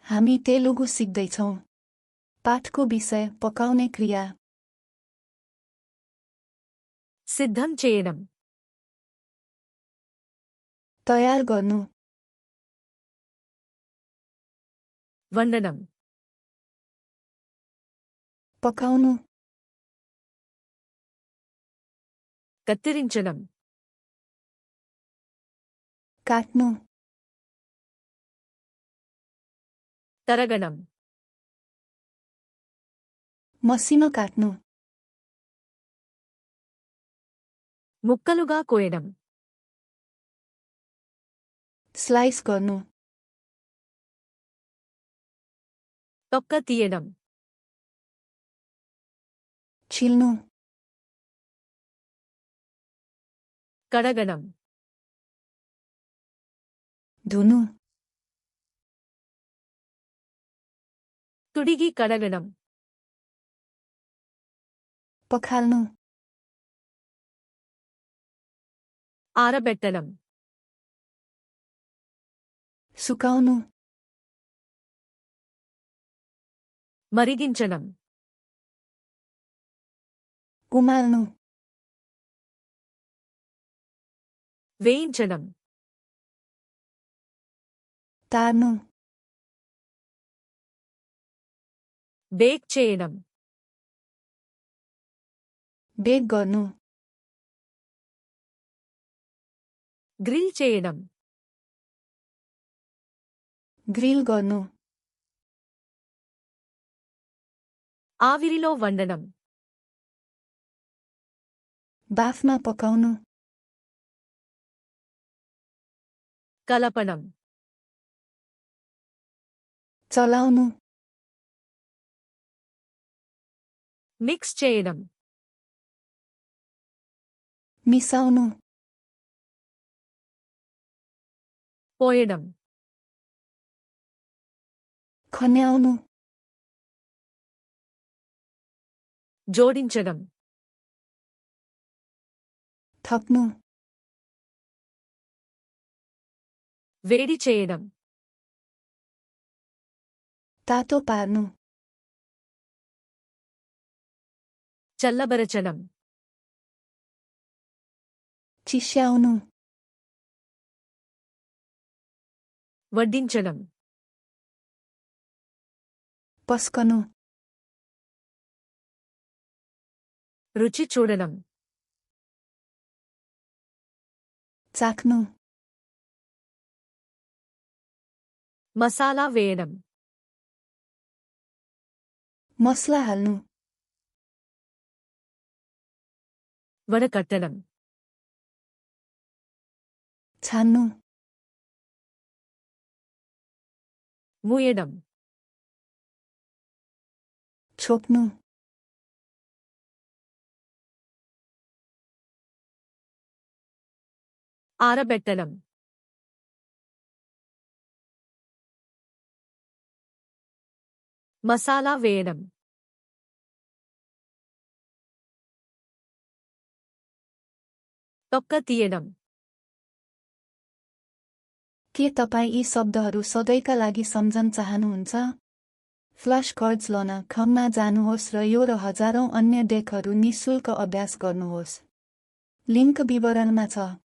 हामी तेलुगु सिक्दैछौँ। पाठको विषय पकाउने क्रिया। సిద్ధం చేయడం, तयार गर्नु, వండడం, पकाउनु, కత్తిరించడం, काट्नु, తరగడం, मसिनो काट्नु, ముక్కలుగా కోయడం, स्लाइस गर्नु, తొక్క తీయడం, छिल्नु, కడగడం, धुनु, తుడిగి కడగడం, पखाल्नु, ఆరబెట్టడం, सुकाउनु, మరిగించడం, उमाल्नु, వేయించడం, तार्नु, బేక్ చేయడం, बेक गर्नु, గ్రిల్ చేయడం, ग्रिल गर्नु, ఆవిరిలో వండడం, बाफमा पकाउनु, కలపడం, चलाउनु, మిక్స్ చేయడం, मिसाउनु, పోయడం, खन्याउनु, జోడించడం, थप्नु, వేడి చేయడం, तातो पार्नु, చల్లబరచడం, चिस्याउनु, వడ్డించడం, पस्कनु, రుచి చూడడం, चाख्नु, మసాలా వేయడం, मसला हाल्नु, వడకట్టడం, छान्नु, మూయడం, छोप्नु, ఆరబెట్టడం, మసాలా వేయడం, తొక్క తీయడం. के तपाईँ यी शब्दहरू सधैँका लागि सम्झन चाहनुहुन्छ? फ्ल्याश कार्ड्स लन खममा जानुहोस् र यो र हजारौं अन्य डेकहरू निःशुल्क अभ्यास गर्नुहोस्। लिङ्क विवरणमा छ।